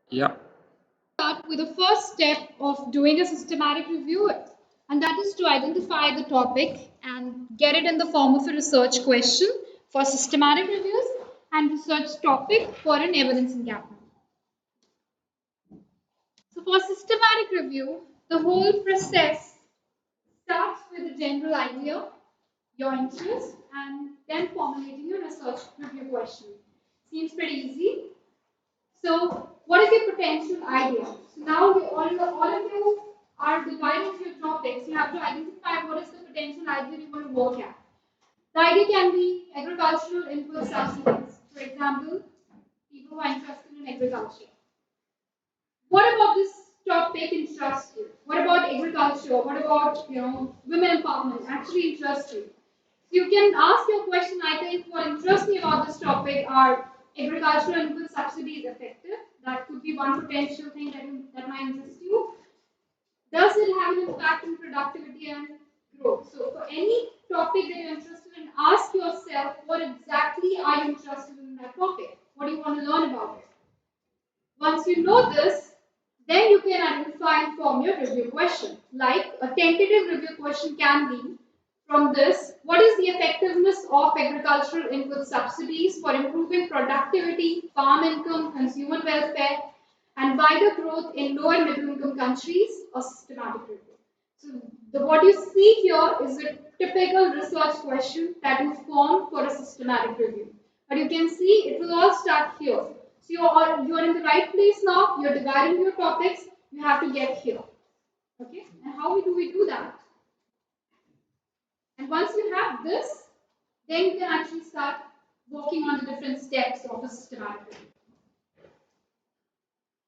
Yeah. Start with the first step of doing a systematic review, and that is to identify the topic and get it in the form of a research question for systematic reviews and research topic for an evidence encampment. So, for systematic review, the whole process starts with a general idea, your interest, and then formulating your research review question. Seems pretty easy. So, what is your potential idea? So now all of you are divided into your topics. You have to identify what is the potential idea you want to work at. The idea can be agricultural input subsidies. For example, people who are interested in agriculture. What about this topic interests you? What about agriculture? What about women empowerment actually interests you? You can ask your question. I think what interests me about this topic are agricultural input subsidies effective. That could be one potential thing that might interest you. Does it have an impact on productivity and growth? So for any topic that you're interested in, ask yourself what exactly are you interested in that topic? What do you want to learn about it? Once you know this, then you can identify and form your review question. Like a tentative review question can be from this: what is the effectiveness of agricultural input subsidies for improving productivity, farm income, consumer welfare, and wider growth in low and middle income countries? A systematic review. So, what you see here is a typical research question that you form for a systematic review. But you can see it will all start here. So you're in the right place now. You're dividing your topics. You have to get here. Okay. And how do we do that? And once you have this, then you can actually start working on the different steps of a systematic review.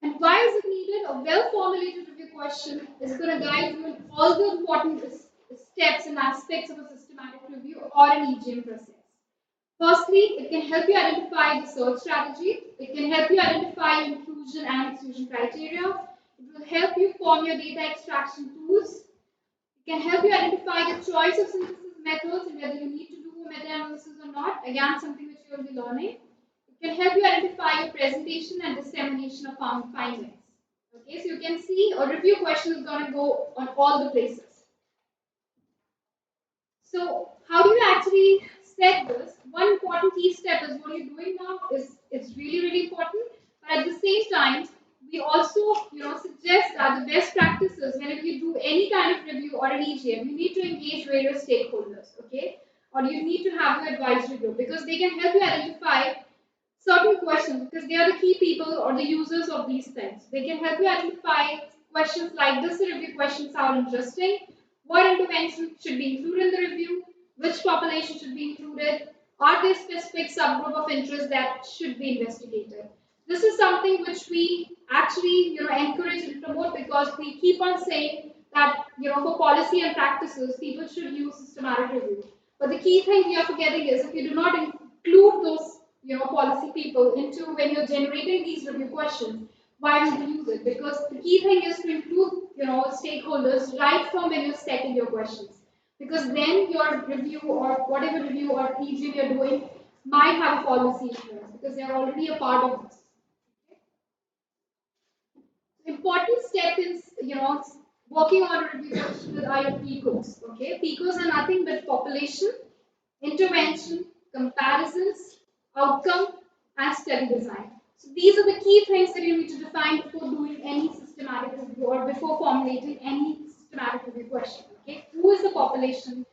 And why is it needed? A well-formulated review question is going to guide you in all the important steps and aspects of a systematic review or an EGM process. Firstly, it can help you identify the search strategy. It can help you identify inclusion and exclusion criteria. It will help you form your data extraction tools. It can help you identify the choice of synthesis methods and whether you need to do a meta-analysis or not. Again, something which you will be learning. It can help you identify your presentation and dissemination of found findings. Okay, so you can see a review question is going to go on all the places. So how do you actually set this? One important key step is what you're doing now is it's really important. But at the same time, we also suggest that the best practices whenever you do any kind of review or an EGM, you need to engage various stakeholders, okay? Or you need to have an advisory group because they can help you identify certain questions because they are the key people or the users of these things. They can help you identify questions like this review questions sound interesting. What intervention should be included in the review? Which population should be included? Are there specific subgroup of interest that should be investigated? This is something which we actually encourage and promote because we keep on saying that for policy and practices people should use systematic review. But the key thing we are forgetting is if you do not include those policy people into when you're generating these review questions, why would you use it? Because the key thing is to include stakeholders right from when you're setting your questions. Because then your review or whatever review or EGM you're doing might have a policy influence because they're already a part of this. Important step is working on a review question with your PCOs. Okay, PCOs are nothing but population, intervention, comparisons, outcome, and study design. So these are the key things that you need to define before doing any systematic review or before formulating any systematic review question. Okay, who is the population?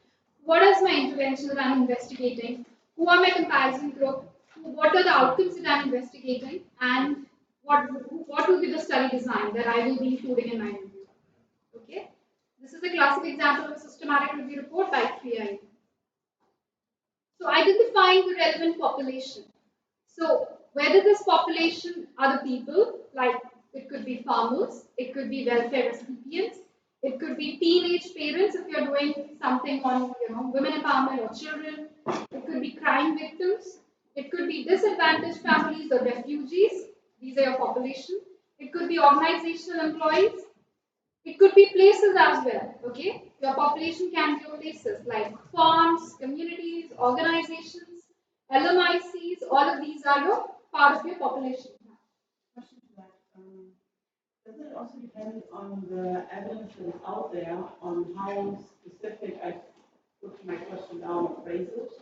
What is my intervention that I'm investigating? Who are my comparison group? What are the outcomes that I'm investigating? And what will be the study design that I will be including in my review? Okay, this is a classic example of a systematic review report by C4ED. So identifying the relevant population. So whether this population are the people, like it could be farmers, it could be welfare recipients, it could be teenage parents if you're doing something on women empowerment or children, it could be crime victims, it could be disadvantaged families or refugees, these are your population, it could be organizational employees, it could be places as well, okay? Your population can be your places like farms, communities, organizations, LMICs, all of these are your part of your population. Does it also depend on the evidence that is out there on how specific I put my question down or phrase it?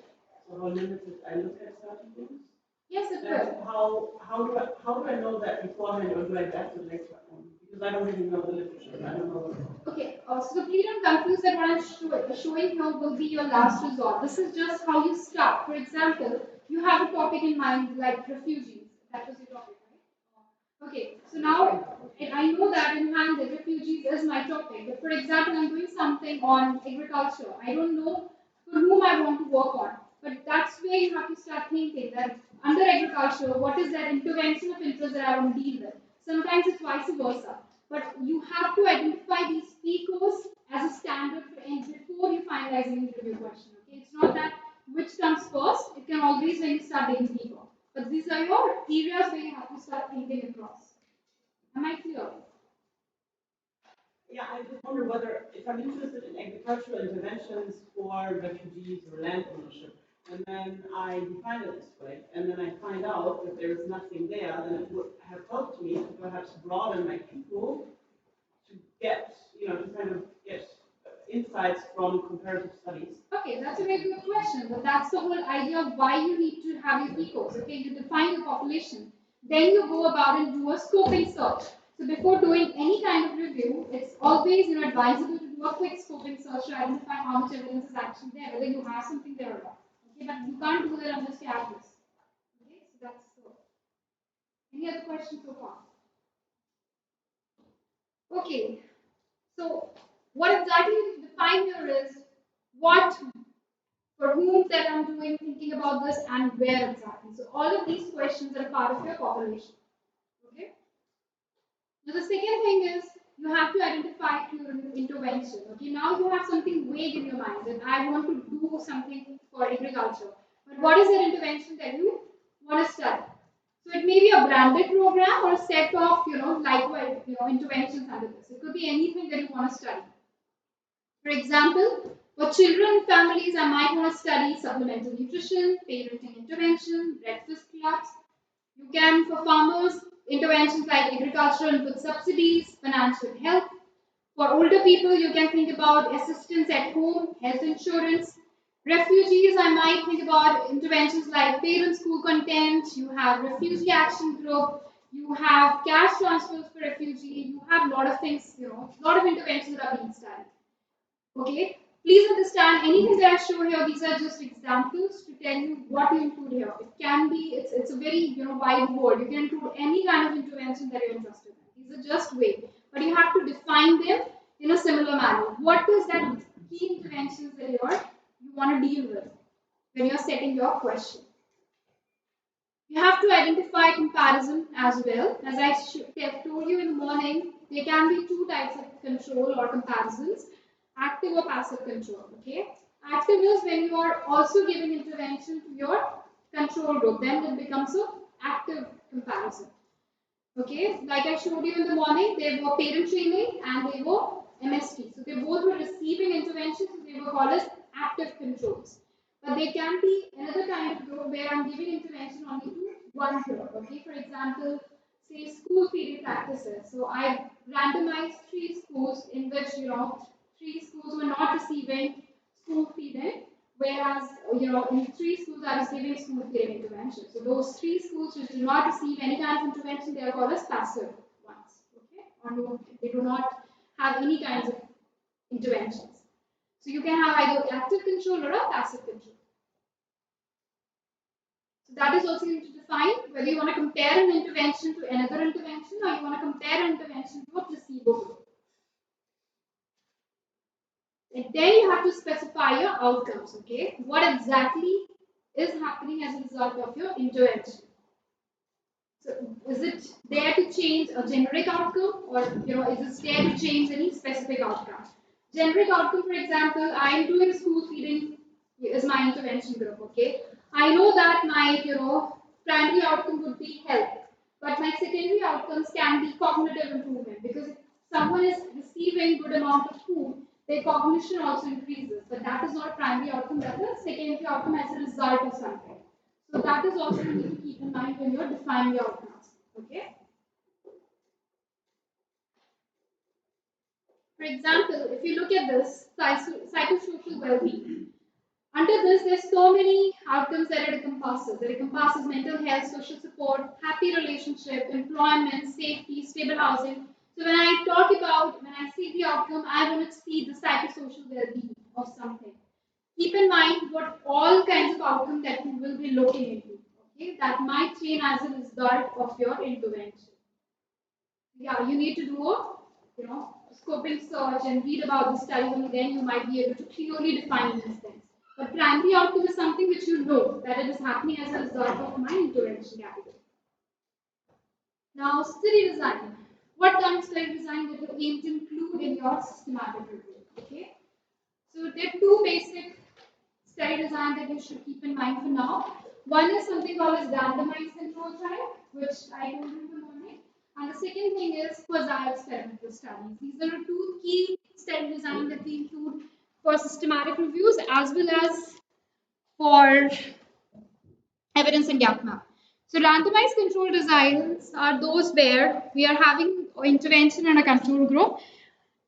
So how limited I look at certain things? Yes, it And will. how do I know that beforehand, or do I bet the next one? Because I don't really know the literature. I don't know. Okay, so please don't confuse that what I'm showing here will be your last resort. This is just how you start. For example, you have a topic in mind like refugees. That was your topic, right? Okay, so now I know that in hand that refugees is my topic. But for example, I'm doing something on agriculture. I don't know for whom I want to work on. But that's where you have to start thinking that under agriculture, what is that intervention of interest that I want to deal with? Sometimes it's vice versa. But you have to identify these PCOs as a standard for end before you finalize the interview question. Okay, it's not that which comes first. It can always when you start digging deeper. But these are your areas where you have to start thinking across. Am I clear? Yeah, I just wonder whether if I'm interested in agricultural interventions for refugees or land ownership, and then I define it this way, and then I find out that there is nothing there, then it would have helped me to perhaps broaden my people to get, to kind of get insights from comparative studies. Okay, that's a very good question, but that's the whole idea of why you need to have your PCOs. Okay, you define your population, then you go about and do a scoping search. So before doing any kind of review, it's always advisable to do a quick scoping search to identify how much evidence is actually there, whether you have something there or not. Okay, but you can't do that on just casuals. Okay, so that's so. Any other questions so far? Okay, so what exactly you define here is what for whom that I'm doing, thinking about this, and where exactly. So all of these questions are part of your population. Okay. Now the second thing is you have to identify your intervention. Okay. Now you have something vague in your mind that I want to do something for agriculture. But what is the intervention that you want to study? So it may be a branded program or a set of likewise interventions under this. It could be anything that you want to study. For example, for children and families, I might want to study supplemental nutrition, parenting intervention, breakfast clubs. You can, for farmers, interventions like agricultural input subsidies, financial help. For older people, you can think about assistance at home, health insurance. Refugees, I might think about interventions like parent school content, you have refugee action group, you have cash transfers for refugee, you have a lot of things, a lot of interventions that are being studied. Okay, please understand anything that I show here, these are just examples to tell you what you include here. It can be, it's a very wide world. You can include any kind of intervention that you're interested in. These are just ways, but you have to define them in a similar manner. What is that key interventions that you want to deal with when you're setting your question? You have to identify comparison as well. As I told you in the morning, there can be two types of control or comparisons, active or passive control. Okay, active is when you are also giving intervention to your control group, then it becomes an active comparison. Okay, like I showed you in the morning, they were parent training and they were MST. So they both were receiving intervention, so they were called as active controls. But they can be another kind of group where I'm giving intervention only to one group. Okay, for example, say school feeding practices. So I randomized 3 schools in which 3 schools were not receiving school feeding, whereas in 3 schools I was giving school feeding intervention. So those 3 schools which do not receive any kind of intervention, they are called as passive ones. Okay, or they do not have any kinds of interventions. So you can have either active control or a passive control. So that is also you need to define whether you want to compare an intervention to another intervention or you want to compare an intervention to a placebo group. And then you have to specify your outcomes, okay? What exactly is happening as a result of your intervention? So is it there to change a generic outcome or is it there to change any specific outcome? Generic outcome, for example, I am doing school feeding is my intervention group, okay? I know that my primary outcome would be health, but my secondary outcomes can be cognitive improvement because if someone is receiving good amount of food, their cognition also increases. But that is not a primary outcome, that is a secondary outcome as a result of something. So that is also you need to keep in mind when you're defining your outcomes. Okay. For example, if you look at this, psychosocial well-being. Under this, there's so many outcomes that it encompasses. It encompasses mental health, social support, happy relationship, employment, safety, stable housing. So when I see the outcome, I want to see the psychosocial well-being of something. Keep in mind what all kinds of outcomes that you will be looking into. Okay, that might change as a result of your intervention. Yeah, you need to do a scoping search and read about the studies, and then you might be able to clearly define these things. But primary outcome is something which you know that it is happening as a result of my intervention category. Now, study design. What kind of study design that you aim to include in your systematic review? Okay. So there are two basic study design that you should keep in mind for now. One is something called as randomized control trial, which I told you in the morning. And the second thing is quasi-experimental studies. These are the two key study design that we include for systematic reviews as well as for evidence and gap map. So randomized control designs are those where we are having intervention in a control group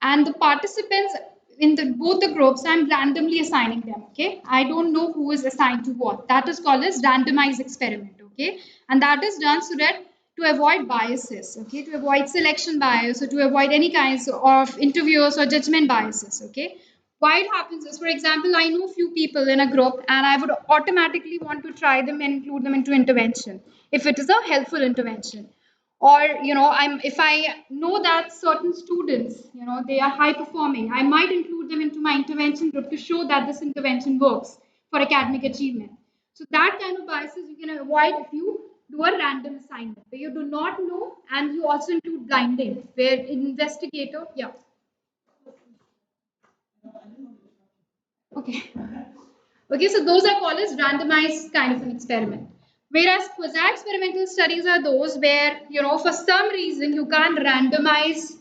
and the participants in both the groups I'm randomly assigning them. Okay, I don't know who is assigned to what. That is called as randomized experiment. Okay, and that is done so that to avoid biases. Okay, to avoid selection bias or to avoid any kinds of interviewers or judgment biases. Okay, why it happens is, for example, I know few people in a group and I would automatically want to try them and include them into intervention if it is a helpful intervention. Or I'm if I know that certain students they are high performing, I might include them into my intervention group to show that this intervention works for academic achievement. So that kind of biases you can avoid if you do a random assignment where you do not know, and you also include blinding where investigator. Yeah. Okay. Okay, so those are called as randomized kind of an experiment. Whereas quasi-experimental studies are those where, for some reason you can't randomize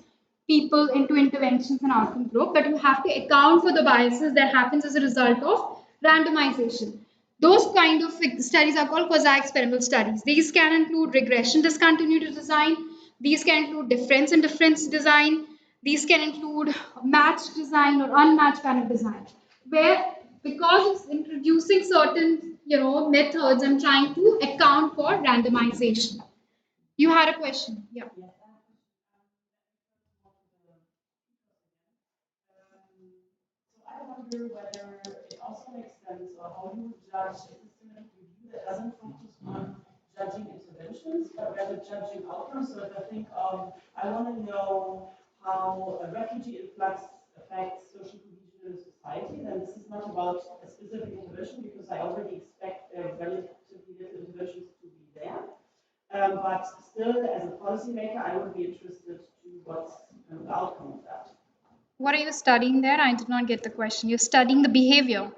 people into interventions and outcome group, but you have to account for the biases that happens as a result of randomization. Those kind of studies are called quasi-experimental studies. These can include regression discontinuity design. These can include difference in difference design. These can include matched design or unmatched kind of design, where because it's introducing certain methods, I'm trying to account for randomization. You had a question. Yeah. So I wonder whether it also makes sense or how you judge a systematic review that doesn't focus on judging interventions, but rather judging outcomes. So if I think I want to know how a refugee influx affects social cohesion in a society, then this is not about a specific intervention because I already expect there are relatively little interventions to be there. But still, as a policymaker, I would be interested to what's the outcome of that. What are you studying there? I did not get the question. You're studying the behavior.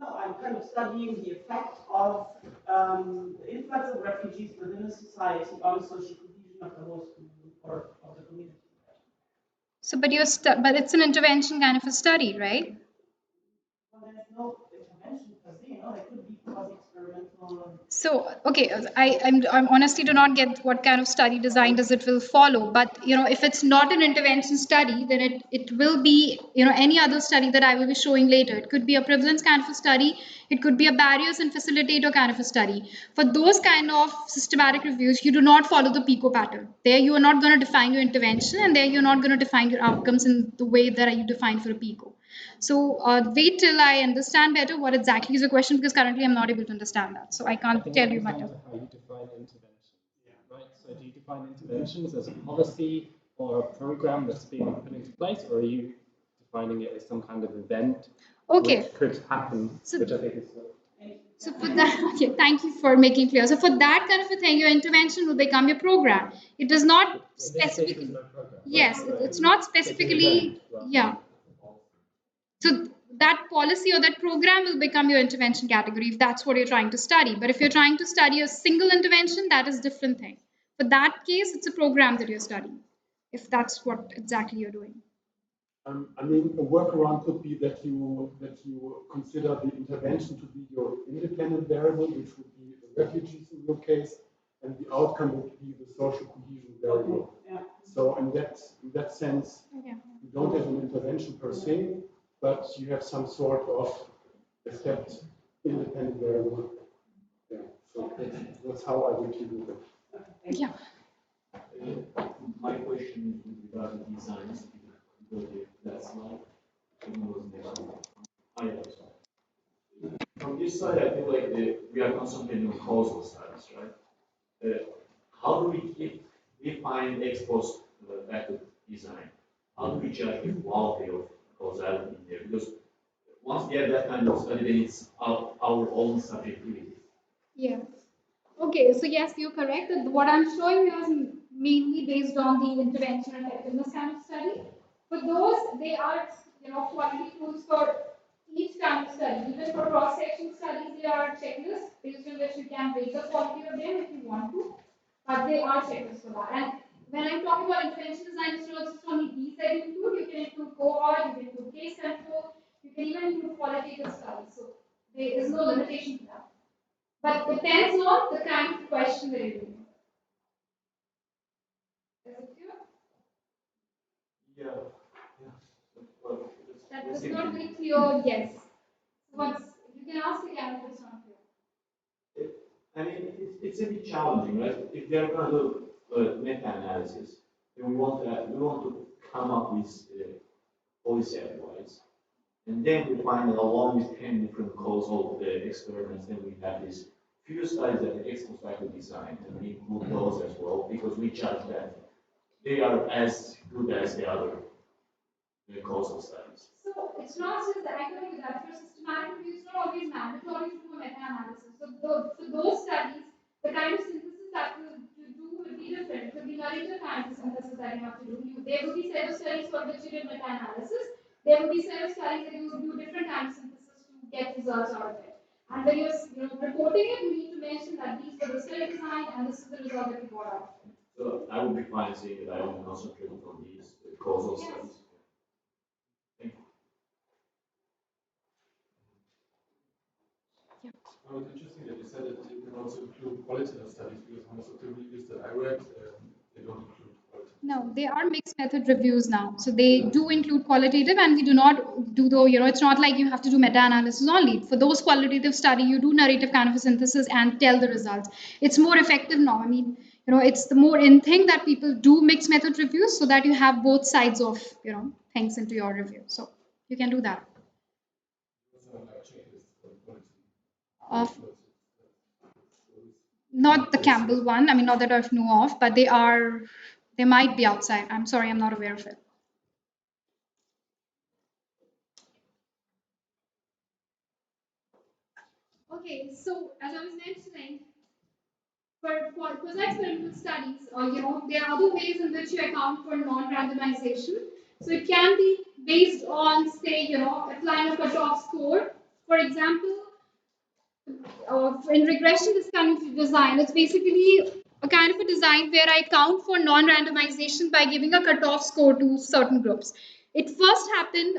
No, I'm kind of studying the effect of the influx of refugees within a society on social cohesion of the host community or of the community. So, but but it's an intervention kind of a study, right? Well, there's no intervention per se, no, it could be quasi-experimental. So, okay, I'm honestly do not get what kind of study design does it will follow. But if it's not an intervention study, then it will be any other study that I will be showing later. It could be a prevalence kind of a study. It could be a barriers and facilitator kind of a study. For those kind of systematic reviews, you do not follow the PICO pattern. There you are not going to define your intervention, and there you're not going to define your outcomes in the way that you define for a PICO. So wait till I understand better what exactly is the question, because currently I'm not able to understand that. So I can't tell you much. How you define interventions, right? So do you define interventions as a policy or a program that's being put into place, or are you defining it as some kind of event which could happen, which I think is... So for that, okay, thank you for making clear. So for that kind of a thing, your intervention will become your program. It does not specifically. Yes, it's not specifically. Yeah. So that policy or that program will become your intervention category if that's what you're trying to study. But if you're trying to study a single intervention, that is a different thing. For that case, it's a program that you're studying, if that's what exactly you're doing. I mean, a workaround could be that you consider the intervention to be your independent variable, which would be the refugees in your case, and the outcome would be the social cohesion variable. Yeah. So in that sense, you don't have an intervention per se, but you have some sort of accept independent variable. Yeah, so that's how I would do it. Yeah. My question is with regard to designs, because that's not from this side, I feel like we are concentrating on causal studies, right? How do we define ex post method design? How do we judge the quality of causality in there? Because once we have that kind of study, then it's our own subjectivity. Yeah. Okay, so yes, you're correct. That what I'm showing you is mainly based on the intervention and effectiveness kind of study. For those, they are quality tools for each kind of study. Even for cross-section studies, there are checklists based on which you can rate the quality of them if you want to. But they are checklists for that. And when I'm talking about intervention design, it's not just only these that you include. You can include cohort, you can include case control, you can even include qualitative studies. So there is no limitation to that. But depends on the kind of question that you're doing. Is it clear? Yeah. That was not very clear, yes. What's, you can ask again if it's not clear. I mean, it's a bit challenging, right? If we are going to do meta-analysis, then we want to come up with policy advice, and then we find that along with 10 different causal experiments, then we have these few studies that the experts like to design, and we include those as well because we judge that they are as good as the other causal studies. So it's not just that I agree with that. For systematic review, it's not always mandatory to do a meta-analysis. So for those studies, the kind of synthesis that you do will be different. It will be narrative kind of synthesis that you have to do. There will be set of studies for which you did meta-analysis. There will be set of studies that you will do different kind of synthesis to get results out of it. And when you're reporting it, you need to mention that these were the study design and this is the result that you got out. So I would be fine saying that I only concentrate on these causal studies. Thank you. Oh, it's interesting that you said that you can also include qualitative studies because most of the reviews that I read, they don't include qualitative. No, they are mixed method reviews now. So they do include qualitative and we do not do it's not like you have to do meta-analysis only. For those qualitative study, you do narrative kind of a synthesis and tell the results. It's more effective now. I mean, it's the more in thing that people do mixed method reviews so that you have both sides of, things into your review. So you can do that. Of not the Campbell one. I mean, not that I know of, but they might be outside. I'm sorry, I'm not aware of it. Okay, so as I was mentioning, for quasi-experimental studies, there are other ways in which you account for non-randomization. So it can be based on, say, applying a cutoff score. For example, in regression discontinuity design, it's basically a kind of a design where I count for non-randomization by giving a cutoff score to certain groups. It first happened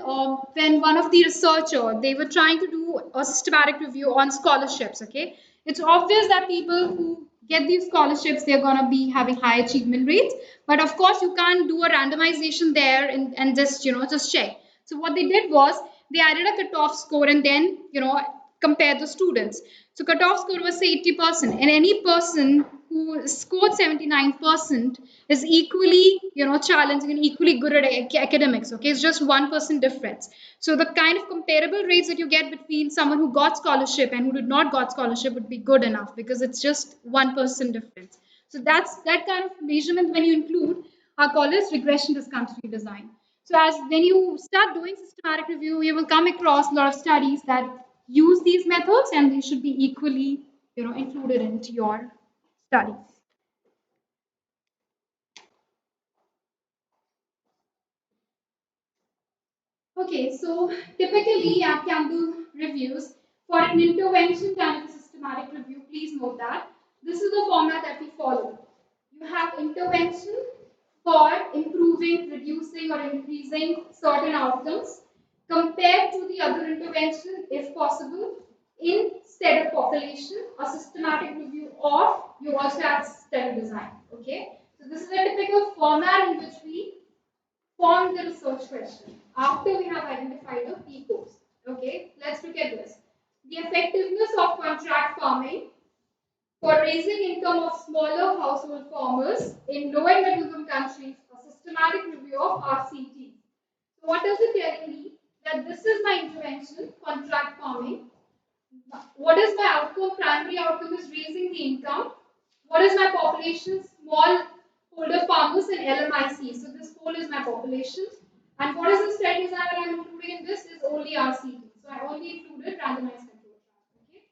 when one of the researchers, they were trying to do a systematic review on scholarships, okay? It's obvious that people who get these scholarships, they're going to be having high achievement rates. But of course, you can't do a randomization there and just, just check. So what they did was they added a cutoff score and then, compare the students. So cutoff score was say 80%, and any person who scored 79% is equally, challenging and equally good at academics. Okay, it's just 1% difference. So the kind of comparable rates that you get between someone who got scholarship and who did not got scholarship would be good enough because it's just 1% difference. So that's that kind of measurement when you include are called as regression discontinuity design. So as when you start doing systematic review, you will come across a lot of studies that use these methods and they should be equally, included into your studies. Okay, so typically at Campbell reviews, for an intervention kind of a systematic review, please note that this is the format that we follow. You have intervention for improving, reducing, or increasing certain outcomes compared to the other intervention, if possible, in study population, a systematic review, or you also have study design. Okay, so this is a typical format in which we form the research question after we have identified the PICOs. Okay, let's look at this. The effectiveness of contract farming for raising income of smaller household farmers in low and middle income countries, a systematic review of RCT. So what does it tell me? That this is my intervention, contract farming. What is my outcome? Primary outcome is raising the income. What is my population? Small holder farmers and LMIC. So this whole is my population. And what is the study design that I am including in this is only RCT. So I only included randomized control trial. Okay.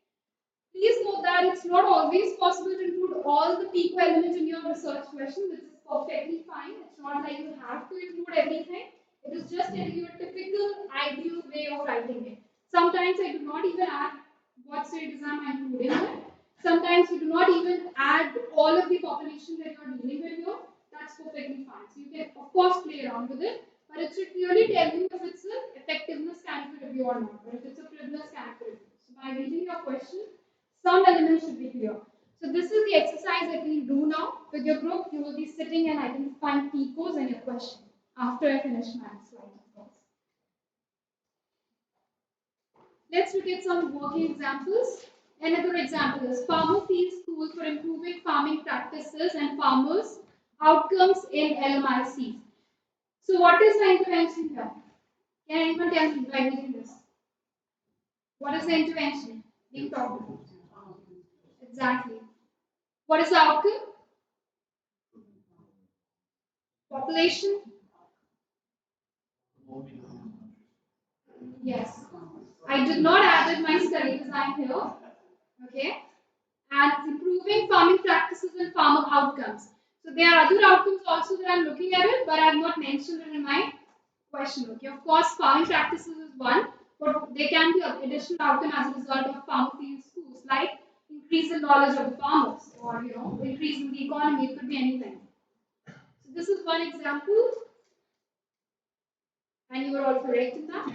Please note that it's not always possible to include all the PICO elements in your research question, which is perfectly fine. It's not like you have to include everything. It is just telling you a typical ideal way of writing it. Sometimes I do not even add what study design I'm including here. Sometimes you do not even add all of the population that you are dealing with here. That's perfectly fine. So you can of course play around with it, but it should clearly tell you if it's an effectiveness kind of a review or not, or if it's a frivolous kind of a review. So by reading your question, some elements should be clear. So this is the exercise that we do now. With your group, you will be sitting and identifying PICOs in your question after I finish my slide, of course. Let's look at some working examples. Another example is farmer field school for improving farming practices and farmers' outcomes in LMIC. So what is the intervention here? Can anyone tell me by reading this? What is the intervention being talked about? Exactly. What is the outcome? Population? Yes. I did not add my study design here. Okay. And improving farming practices and farmer outcomes. So there are other outcomes also that I'm looking at it, but I have not mentioned it in my question. Okay. Of course, farming practices is one, but there can be additional outcome as a result of farmer field schools, like increase in knowledge of the farmers, or increase in the economy. It could be anything. So this is one example, and you are all correct in that.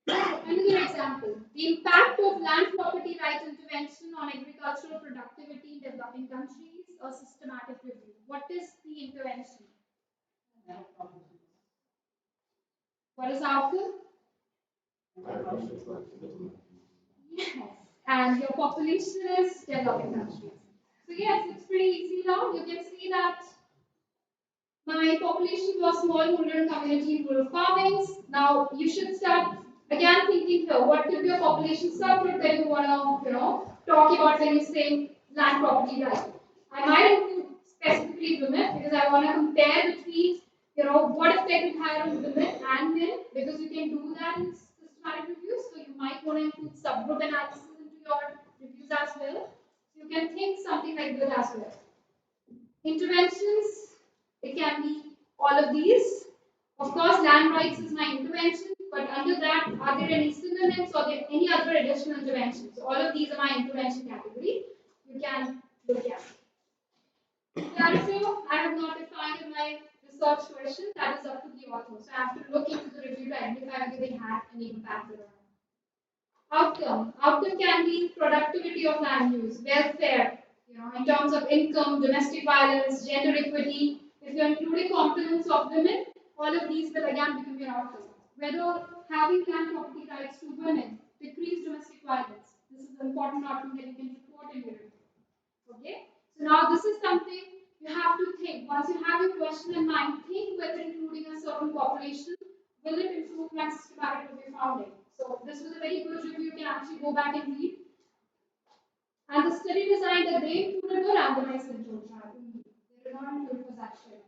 Another example, the impact of land property right intervention on agricultural productivity in developing countries, a systematic review. What is the intervention? What is the outcome? Yes, and your population is developing countries. So yes, it's pretty easy now. You can see that my population was smallholder community rural farming. Now you should start again thinking here, what could be a population subgroup that you want to talk about when you say land property right? I might include specifically women because I want to compare between what effect it had on women and men, because you can do that in systematic reviews. So you might want to include subgroup analysis into your reviews as well. So you can think something like that as well. Interventions, it can be all of these. Of course, land rights is my intervention, but under that, are there any synonyms or there any other additional interventions? All of these are my intervention category. You can look at. Clarify, I have not defined in my research question. That is up to the author. So I have to look into the review to identify whether they had any impact or not. Outcome. Outcome can be productivity of land use, welfare, in terms of income, domestic violence, gender equity. If you're including components of women, all of these will again become your outcome. Whether having land property rights to women, decrease domestic violence. This is an important outcome that you can report in your review. Okay? So now this is something you have to think. Once you have your question in mind, think whether including a certain population, will it improve my systematic review founding? So this was a very good review. You can actually go back and read. And the study design that they included were randomized control trial. They did not include possession.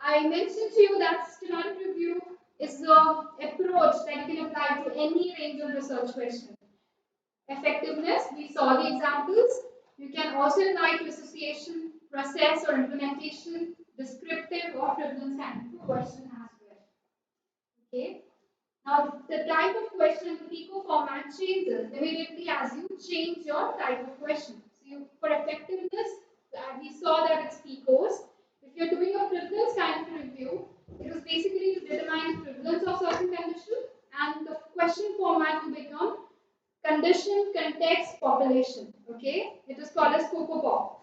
I mentioned to you that systematic review is the approach that you can apply to any range of research question. Effectiveness, we saw the examples. You can also apply to association, process, or implementation, descriptive or prevalence kind of question as well. Okay. Now, the type of question in the PICO format changes immediately as you change your type of question. So, for effectiveness, we saw that it's PICOs. If you're doing a prevalence kind of review, it is basically to determine the prevalence of certain condition, and the question format will become condition, context, population. Okay, it is called as COCOPOP.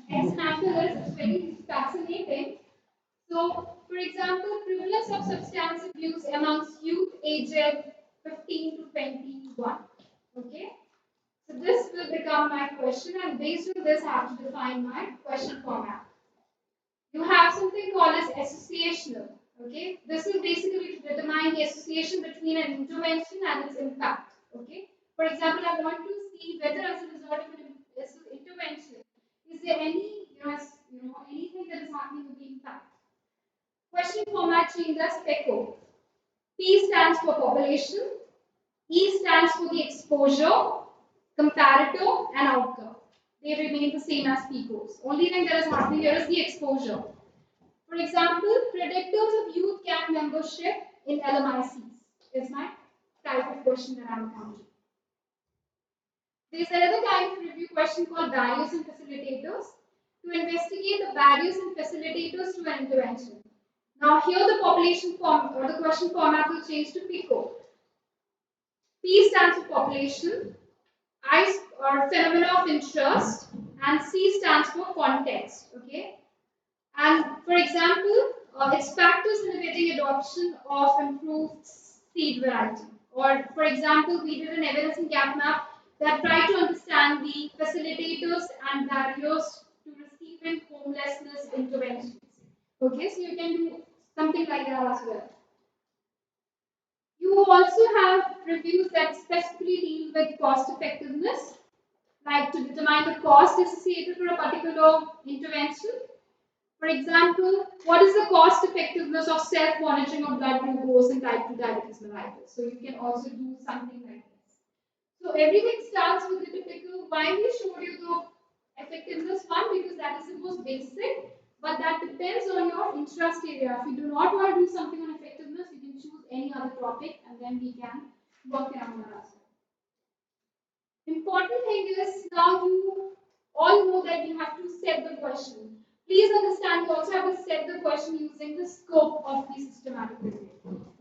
example is very fascinating. So, for example, prevalence of substance abuse amongst youth aged 15 to 21. Okay? So this will become my question, and based on this, I have to define my question format. You have something called as associational. Okay, this is basically to determine the association between an intervention and its impact. Okay, for example, I want to see whether as a result of an intervention, is there any anything that is happening with the impact. Question format change as PECO. P stands for population, E stands for the exposure, comparator, and outcome. They remain the same as PECOs. Only thing that is happening here is the exposure. For example, predictors of youth gang membership in LMICs is my type of question that I'm encountering. There's another kind of review question called barriers and facilitators to investigate the barriers and facilitators to an intervention. Now here the population form or the question format will change to PICO. P stands for population, I or phenomena of interest, and C stands for context. Okay. And for example, its factors in abetting adoption of improved seed variety. Or for example, we did an evidence and gap map that tried to understand the facilitators and barriers to receiving homelessness interventions. Okay, so you can do something like that as well. You also have reviews that specifically deal with cost effectiveness, like to determine the cost associated for a particular intervention. For example, what is the cost effectiveness of self-monitoring of blood glucose in type 2 diabetes mellitus? So you can also do something like this. So everything starts with the typical. Why we showed you the effectiveness one? Because that is the most basic, but that depends on your interest area. If you do not want to do something on effectiveness, you can choose any other topic and then we can work around that as well. Important thing is now you all know that you have to set the question. Please understand you also have to set the question using the scope of the systematic review.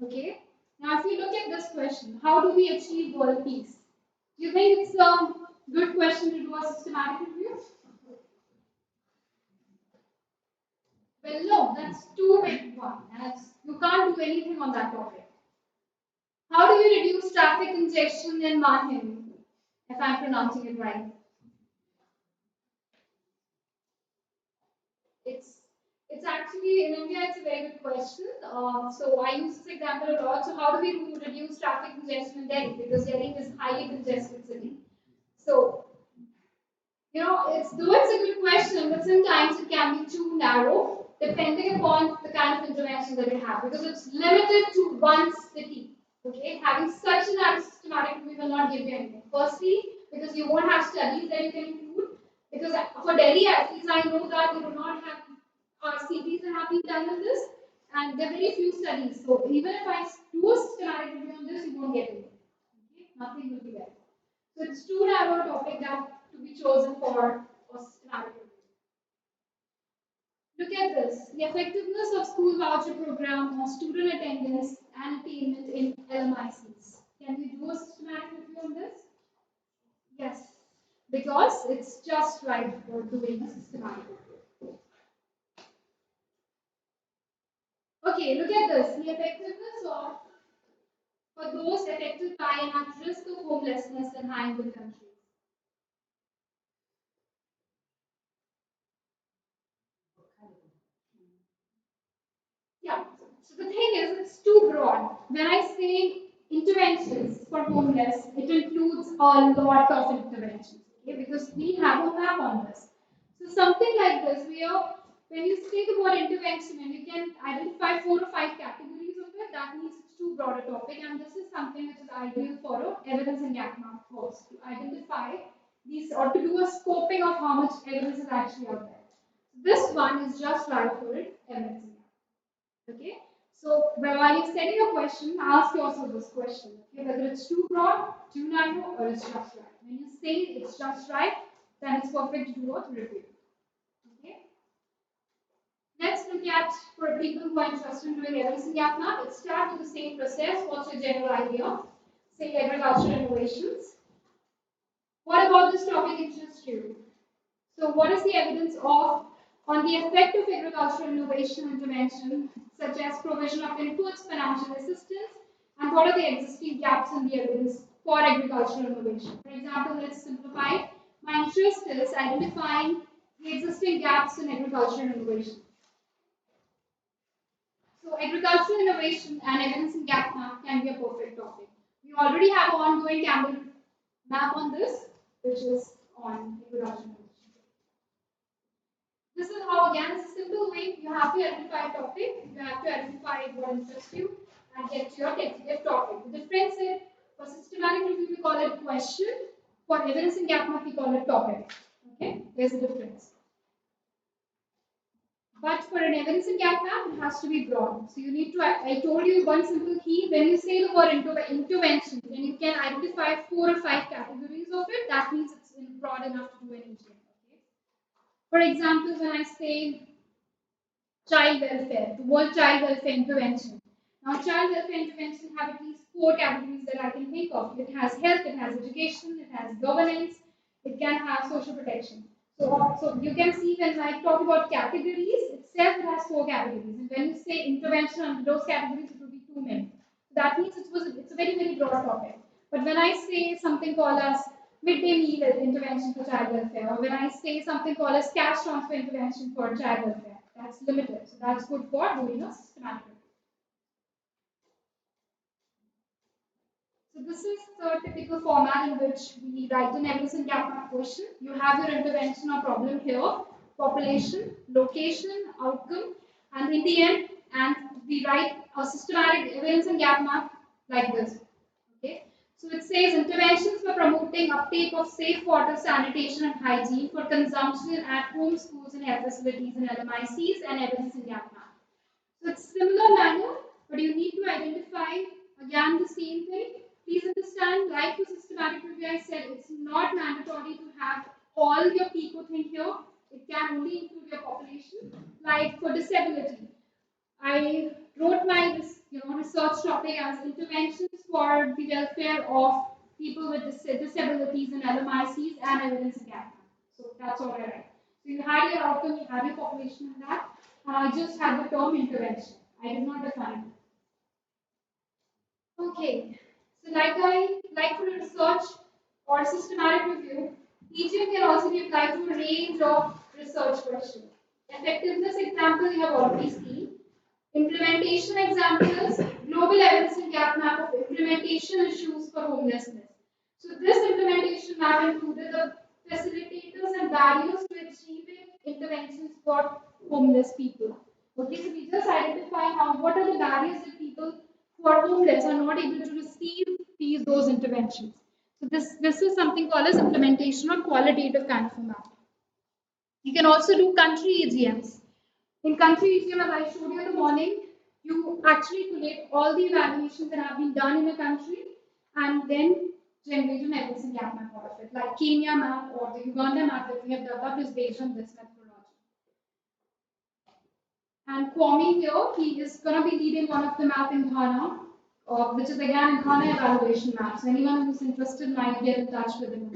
Okay? Now if you look at this question, how do we achieve world peace? Do you think it's a good question to do a systematic review? Well, no, that's too big one. You can't do anything on that topic. How do you reduce traffic congestion in Mahim, if I'm pronouncing it right? It's actually in India. It's a very good question. So I use this example a lot. So how do we reduce traffic congestion in Delhi? Because Delhi is a highly congested city. So it's though it's a good question, but sometimes it can be too narrow depending upon the kind of intervention that you have, because it's limited to one city. Okay, having such a narrow systematic review will not give you anything. Firstly, because you won't have studies that you can include. Because for Delhi, at least I know that you do not have CPs that have been done on this, and there are very few studies. So even if I do a systematic review on this, you won't get anything. Okay? Nothing will be there. So it's too narrow a topic that to be chosen for a systematic review. Look at this. The effectiveness of school voucher program on student attendance and attainment in LMICs. Can we do a systematic review on this? Yes, because it's just right for doing a systematic review. Okay, look at this. The effectiveness of for those affected by and at risk of homelessness in high-income countries. Yeah. So the thing is, it's too broad. When I say interventions for homeless, it includes a lot of interventions. Okay, because we have a map on this. So something like this, when you say the word intervention and you can identify 4 or 5 categories of it, that means it's too broad a topic, and this is something which is ideal for a evidence and gap map first to identify these or to do a scoping of how much evidence is actually out there. This one is just right for it, evidence and gap. Okay, so while you're setting a question, ask yourself this question: okay, whether it's too broad, too narrow, or it's just right. When you say it's just right, then it's perfect to do a review. Okay. Let's look at, for people who are interested in doing evidence and gap map, it starts with the same process. What's your general idea? Say agricultural innovations. What about this topic interests you? So what is the evidence of on the effect of agricultural innovation intervention, such as provision of inputs, financial assistance, and what are the existing gaps in the evidence for agricultural innovation? For example, let's simplify. My interest is identifying the existing gaps in agricultural innovation. So agricultural innovation and evidence and gap map can be a perfect topic. We already have an ongoing Campbell map on this, which is on agricultural innovation. This is how, again, it's a simple way. You have to identify a topic, you have to identify what interests you, and get to your tentative topic. The difference is, for systematic review, we call it question. For evidence and gap map, we call it topic. Okay, there's a difference. But for an evidence and gap map, it has to be broad. So you need to, I told you one simple key. When you say the word intervention, then you can identify 4 or 5 categories of it. That means it's broad enough to do anything. Okay? For example, when I say child welfare, the word child welfare intervention. Now, child welfare intervention have at least 4 categories that I can think of. It has health, it has education, it has governance, it can have social protection. So you can see when I talk about categories, itself it has 4 categories. And when you say intervention under those categories, it will be too many. That means it's a very, very broad topic. But when I say something called as midday meal intervention for child welfare, or when I say something called as cash transfer intervention for child welfare, that's limited. So that's good for doing a systematic review. So this is the typical format in which we write an evidence and gap map question. You have your intervention or problem here, population, location, outcome, and in the end, and we write a systematic evidence and gap map like this. Okay. So it says interventions for promoting uptake of safe water, sanitation, and hygiene for consumption at home, schools, and health facilities in LMICs and evidence and gap map. So it's similar manner, but you need to identify again the same thing. Please understand, like the systematic review I said, it's not mandatory to have all your people thing here. It can only include your population. Like for disability, I wrote my research topic as interventions for the welfare of people with disabilities in LMICs and evidence and gap. So that's all I write. So you had your outcome, you had your population in that, and I just had the term intervention. I did not define it. Okay. So like for research or systematic review, teaching can also be applied to a range of research questions. Effectiveness example you have already seen. Implementation examples, global evidence and gap map of implementation issues for homelessness. So this implementation map included the facilitators and barriers to achieving interventions for homeless people. Okay, so we just identify what are the barriers that people who are homeless are not able to receive those interventions. So this is something called as implementation or qualitative kind of a map. You can also do country EGMs. In country EGM, as I showed you in the morning, you actually collate all the evaluations that have been done in a country and then generate an evidence and gap map out of it. Like Kenya map or the Uganda map that we have developed is based on this methodology. And Kwame here, he is going to be leading one of the map in Ghana, which is again Ghana evaluation map. So anyone who's interested might get in touch with him.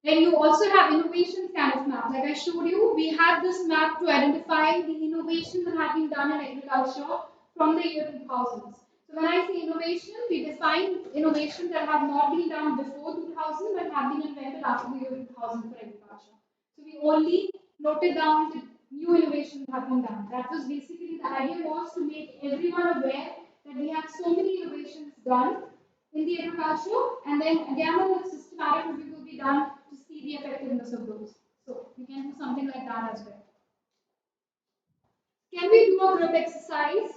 Then you also have innovations kind of map. Like I showed you, we have this map to identify the innovations that have been done in agriculture from the year 2000s. So when I say innovation, we define innovations that have not been done before 2000 but have been invented after the year 2000 for agriculture. So we only noted down the new innovations that have been done. That was basically the idea was to make everyone aware that we have so many innovations done in the agriculture, and then again a systematic review will be done to see the effectiveness of those. So you can do something like that as well. Can we do a group exercise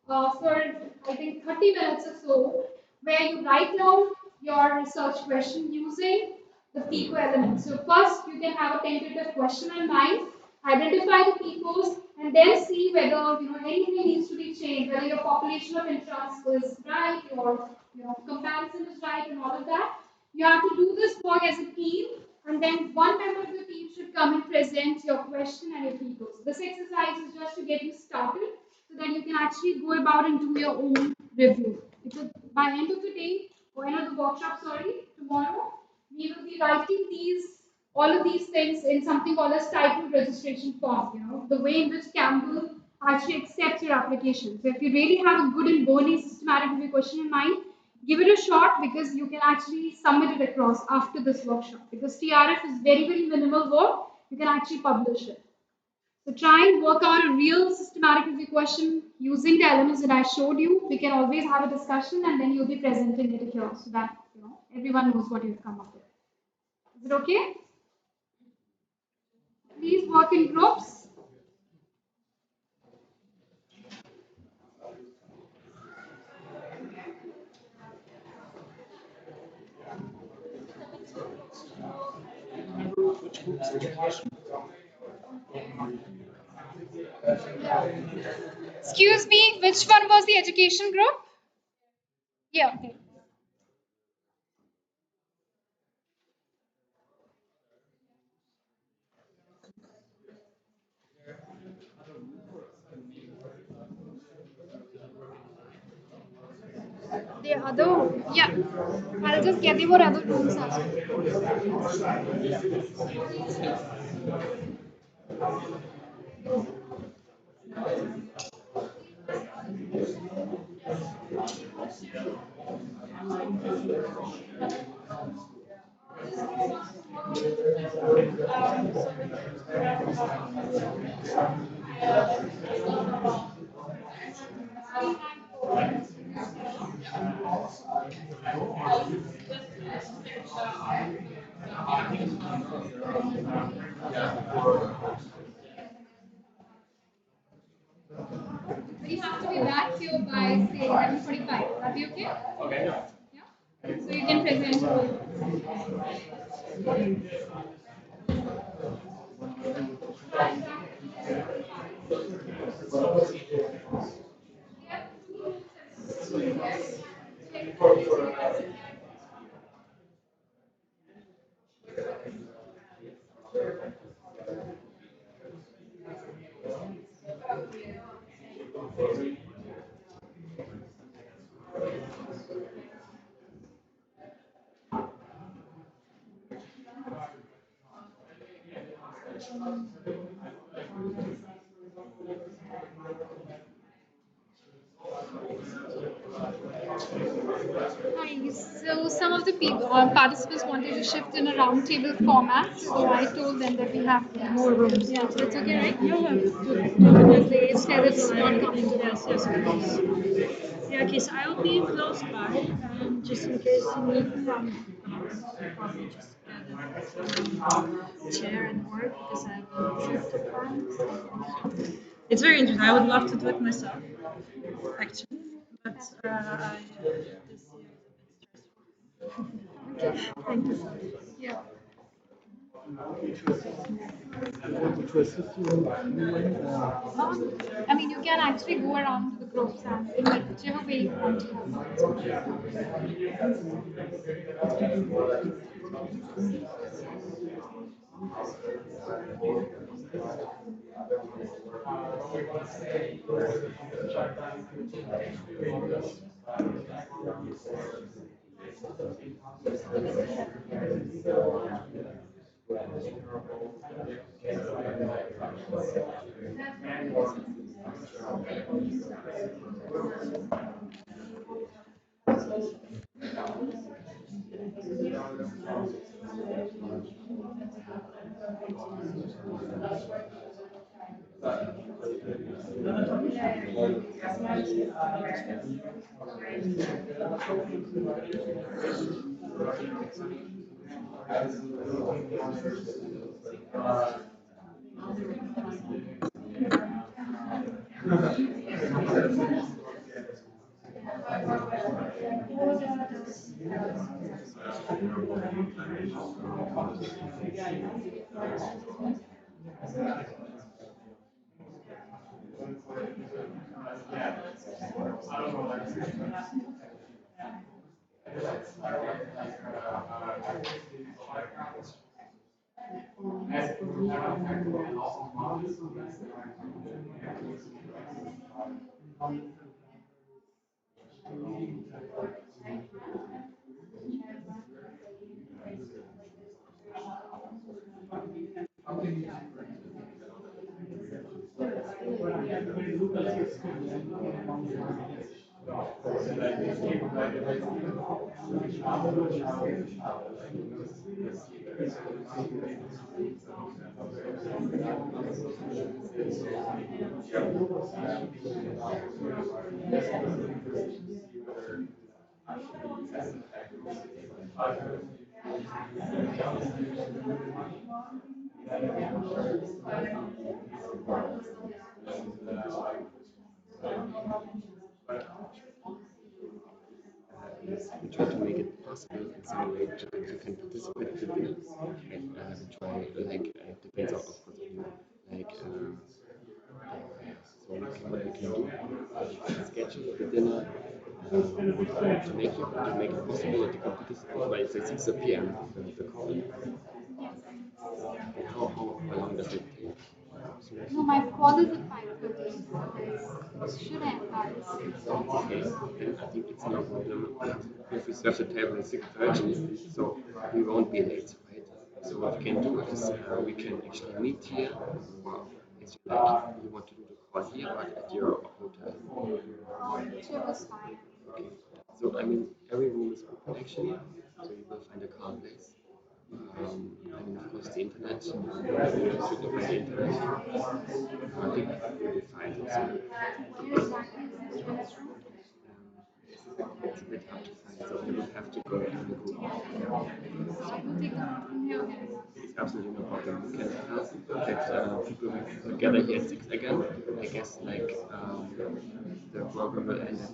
for I think 30 minutes or so, where you write down your research question using the PICO elements. So first you can have a tentative question in mind, identify the PICOs, and then see whether anything needs to be changed, whether your population of interest is right, your comparison is right, and all of that. You have to do this work as a team, and then one member of the team should come and present your question and your PICOs. This exercise is just to get you started, so that you can actually go about and do your own review. Because by end of the day, or end of the workshop, tomorrow, we will be writing these all of these things in something called as title registration form, the way in which Campbell actually accepts your application. So if you really have a good and bony systematic review question in mind, give it a shot because you can actually submit it across after this workshop. Because TRF is very, very minimal work, you can actually publish it. So try and work out a real systematic review question using the elements that I showed you. We can always have a discussion and then you'll be presenting it here so that everyone knows what you've come up with. Is it okay? Please work in groups. Excuse me, which one was the education group? Yeah. Okay. The other, yeah, I'll just get you for other rooms as well. We have to be back here by say 11:45. Will that be okay? Okay. Yeah. So you can present all. Hi. So some of the people, participants wanted to shift in a roundtable format. So I told them that we have more rooms. Yeah, so it's okay, right? Yeah, definitely. Instead it's not coming to us. Yes, of course. Yeah, okay, so I'll be close by, just in case you need me. Probably just get a chair and work because I have a trip to plan. It's very interesting. I would love to do it myself, actually, but this year is a bit stressful. Okay, thank you. Yeah. I mean, you can actually go around to the groups and in whichever way you want to We try to make it possible in some way to you can participate in the dinner. We try depends of course on you so we can schedule the dinner to make it possible that you can participate. Well, it's like 6 p.m. the call. How long does it take? No, my call is at 5:30, so it should end by 6. Okay, then I think it's no problem if we serve the table at 6:30, so we won't be late, right? So what we can do is we can actually meet here. Well, it's like you want to do the call here, but at your hotel. Whichever was fine. Okay. So I mean, every room is open actually, so you will find a calm place. I mean, of course, the internet, you should look at the internet. I think you'll be fine also. Where exactly is this restroom? It's a bit hard to find, so you will have to go in the group. I will take the note from here. It's absolutely no problem. You can tell that people will gather here at 6 again. I guess the program will end at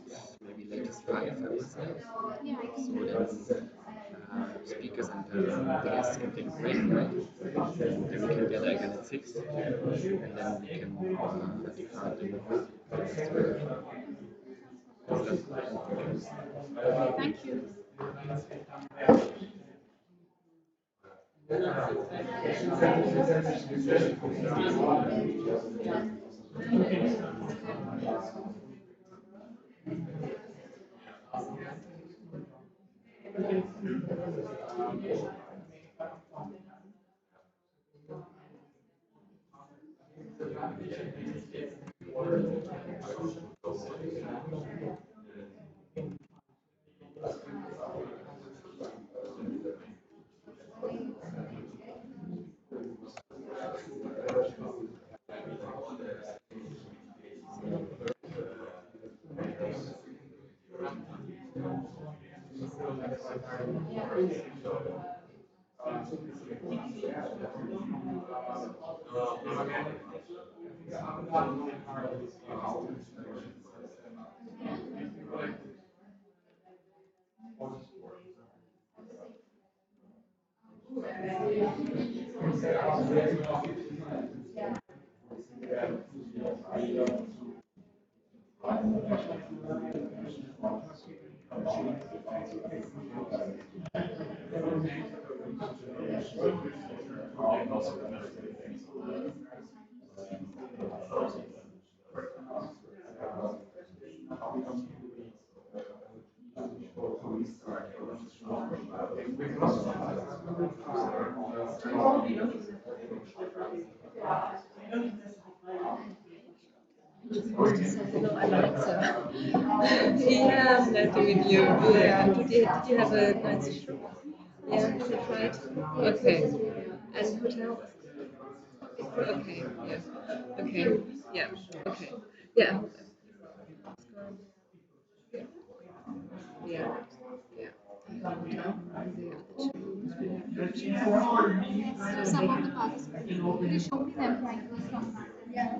maybe latest 5, I would say. Yeah, I can So do then speakers and the guests can take a break, right? And then we can gather again at 6, and then we can depart in the group. Thank you. Hello, I'm Alexa. Yeah, nice to meet you. Yeah, did you have a nice trip? Yeah, is that right? Okay. And hotel? Okay, yeah. Okay, yeah. Okay, yeah. Yeah, yeah. So some of the participants, could you show me them? Yeah.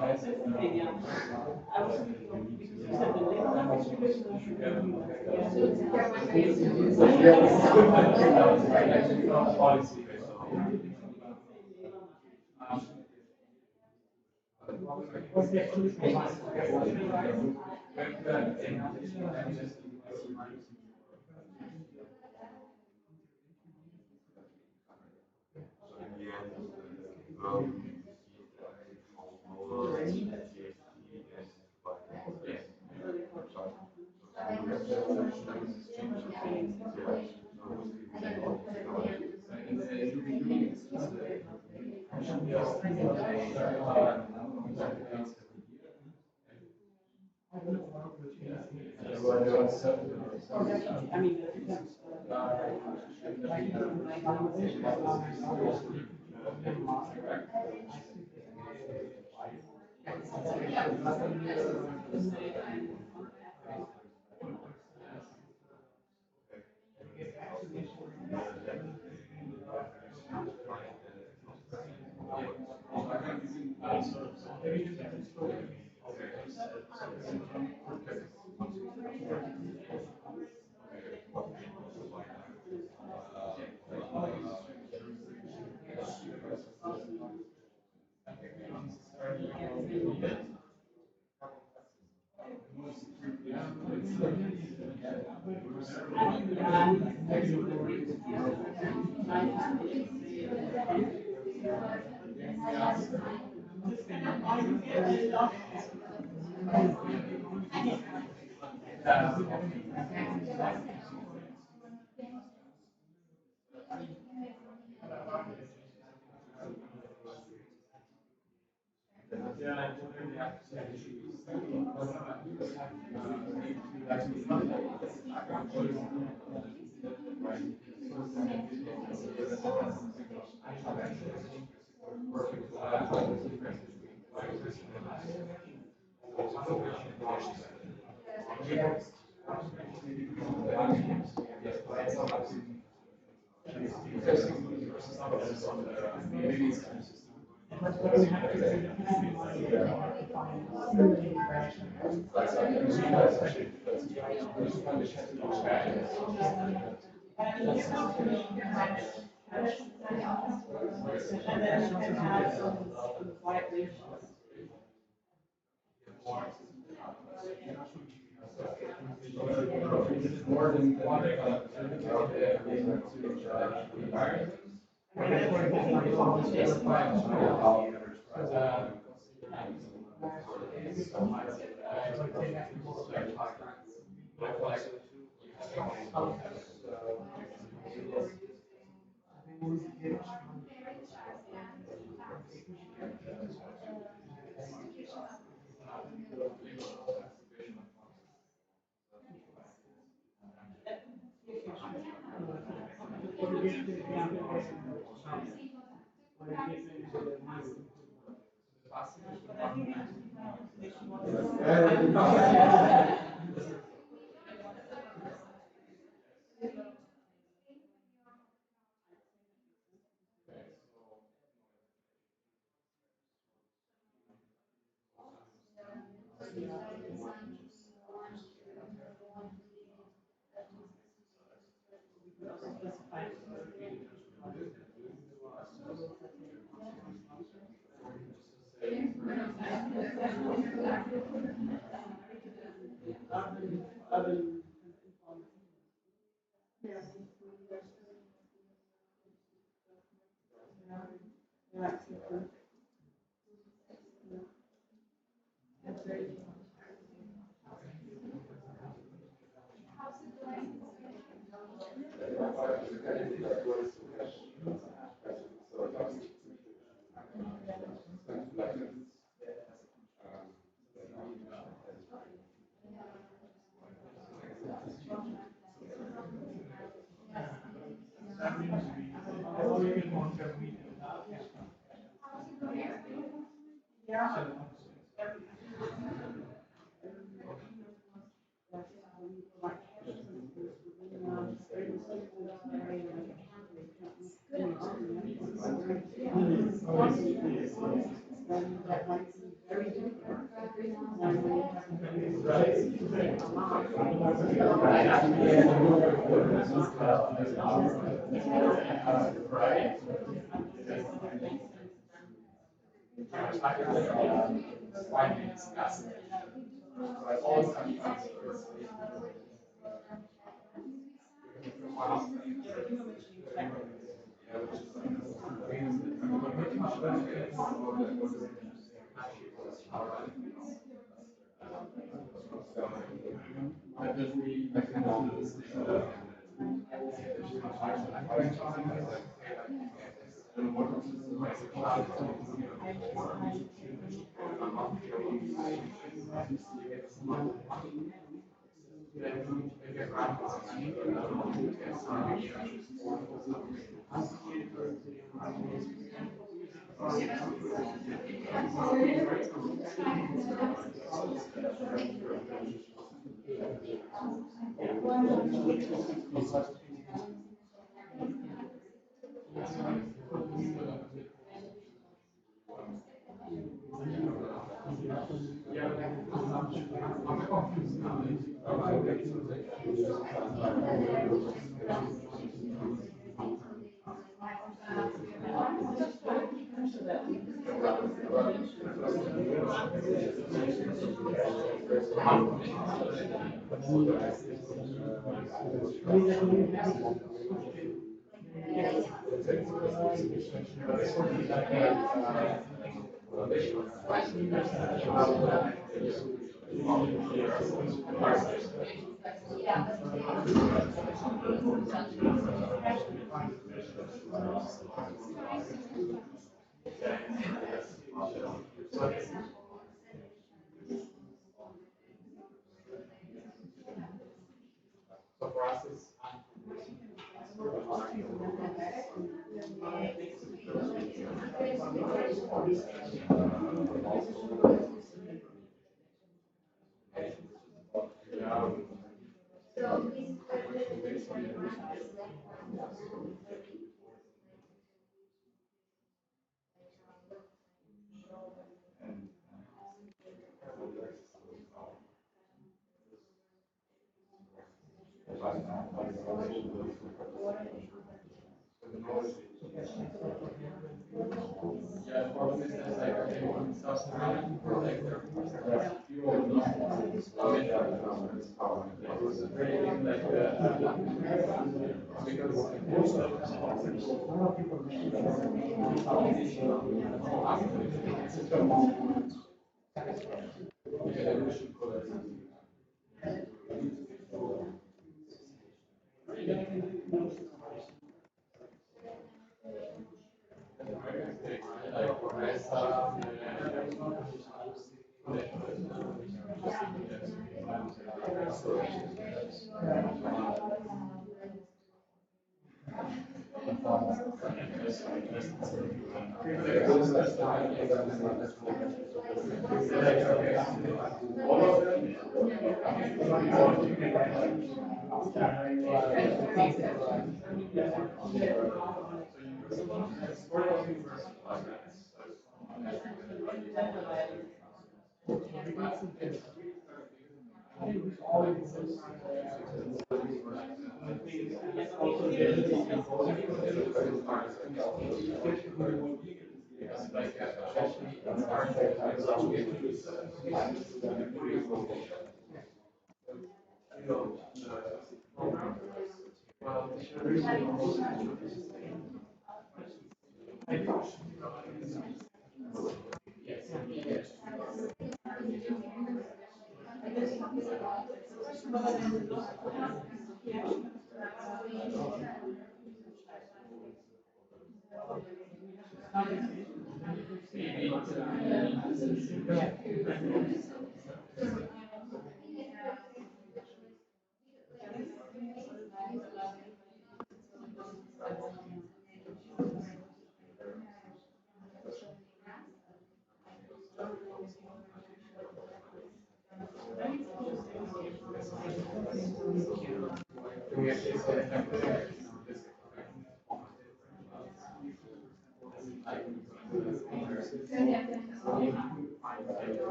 That's the thing, yeah. I was thinking, because you said the link language I mean, and then you can have some white ratios.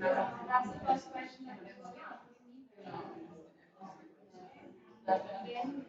That's the first question that we then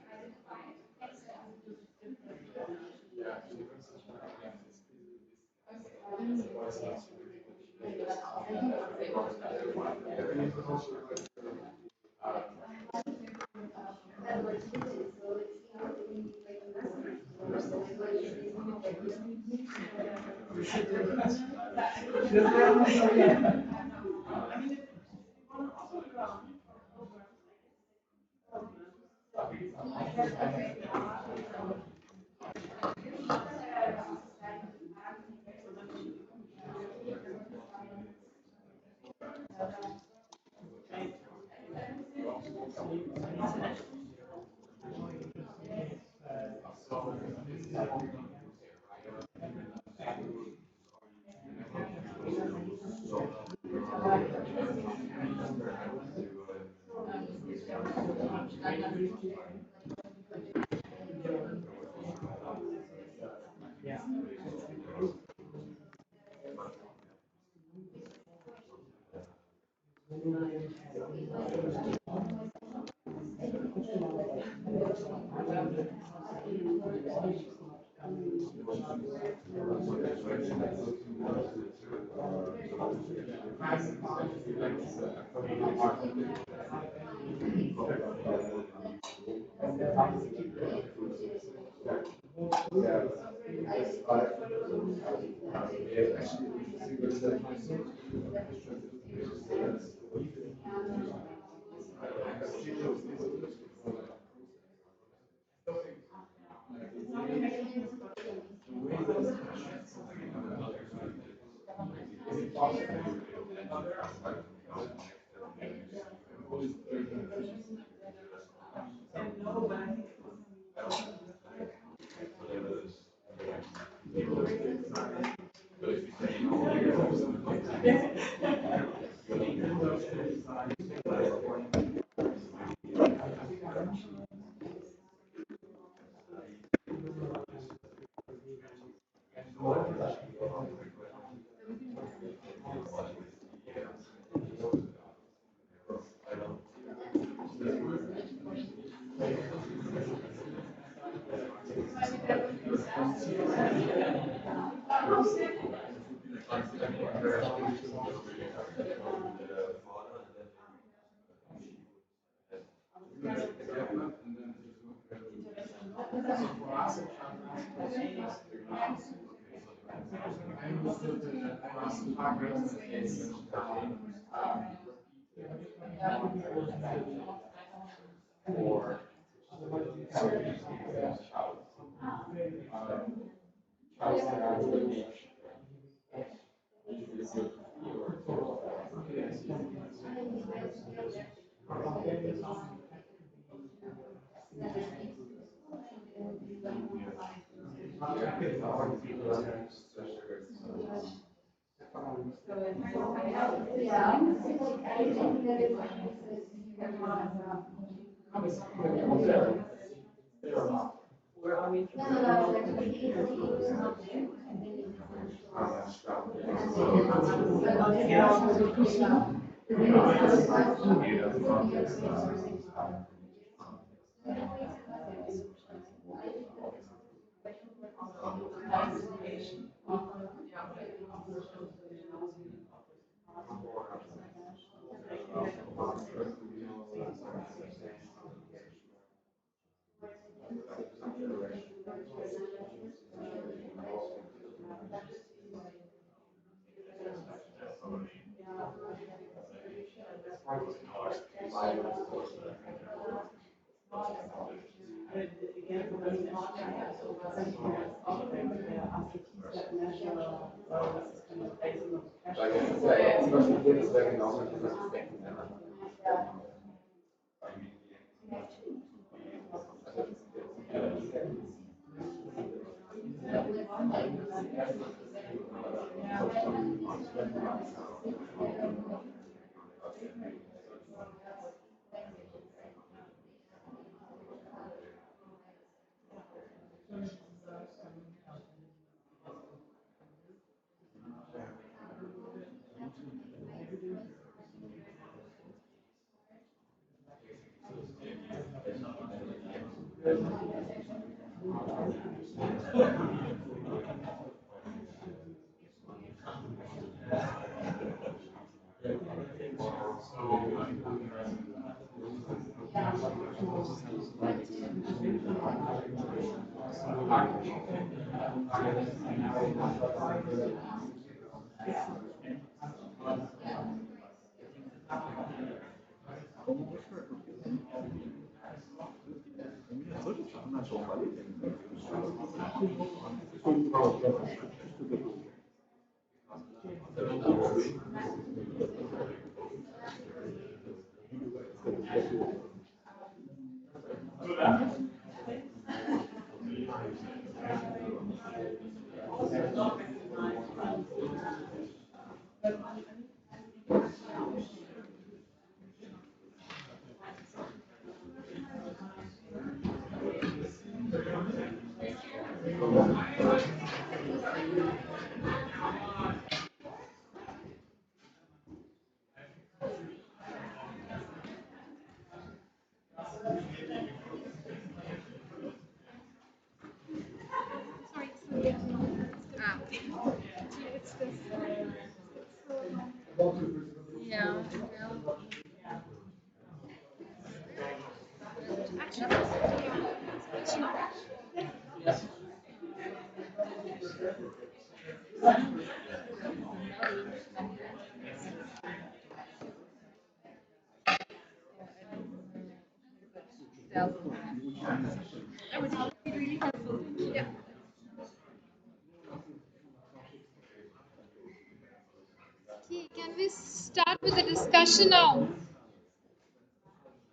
Okay, can we start with the discussion now?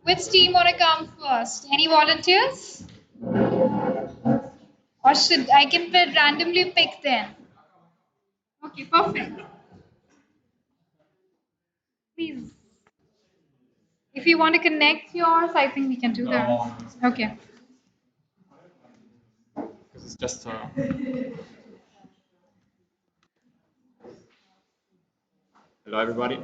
Which team want to come first? Any volunteers? Or should I can randomly pick them? Okay, perfect. Please. If you want to connect yours, I think we can do that. Okay. This is just hello everybody.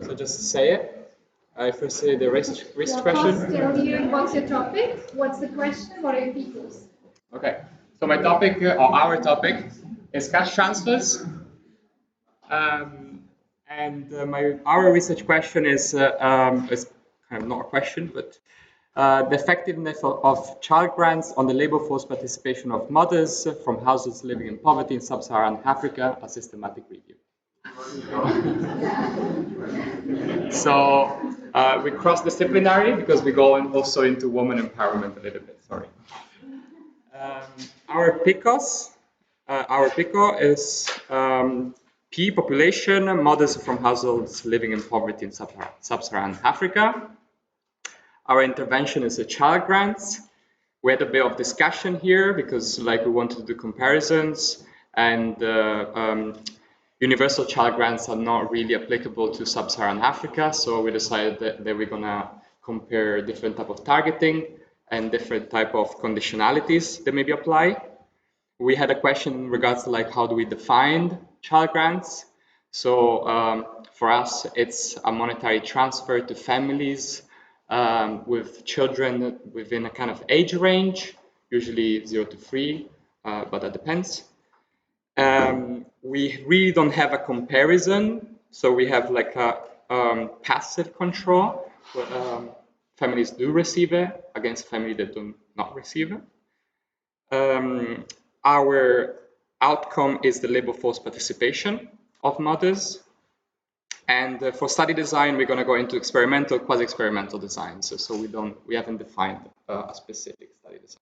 So just to say it, I first say the risk First, question. tell you what's your topic, what's the question, what are your features? Okay, so my topic or our topic is cash transfers, and our research question is kind of not a question, but the effectiveness of child grants on the labor force participation of mothers from households living in poverty in sub-Saharan Africa, a systematic review. So we cross-disciplinary because we go also into women empowerment a little bit. Sorry. Our PICO is P population, mothers from households living in poverty in sub-Saharan Africa. Our intervention is the child grants. We had a bit of discussion here because we wanted to do comparisons, and universal child grants are not really applicable to sub-Saharan Africa, so we decided that we're gonna compare different type of targeting and different type of conditionalities that maybe apply. We had a question in regards to how do we define child grants. So for us, it's a monetary transfer to families with children within a kind of age range, usually 0 to 3, but that depends. We really don't have a comparison, so we have a passive control where families do receive it against families that do not receive it. Our outcome is the labor force participation of mothers. And for study design, we're going to go into experimental, quasi-experimental designs. So we haven't defined a specific study design.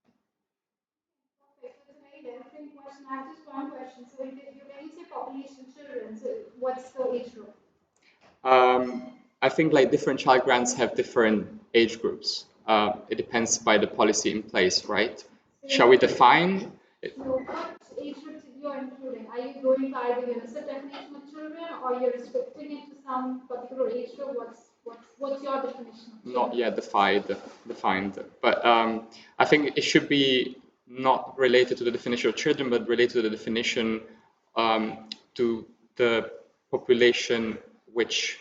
Okay, so it's a very different question. I have just one question. So when you say population children, so what's the age group? I think different child grants have different age groups. It depends by the policy in place, right? So shall we define? No, what age groups you're including? Are you going by the UNICEF definition of children, or you're restricting it to some particular age group? What's your definition of children? Not yet defined, but I think it should be not related to the definition of children, but related to the definition to the population which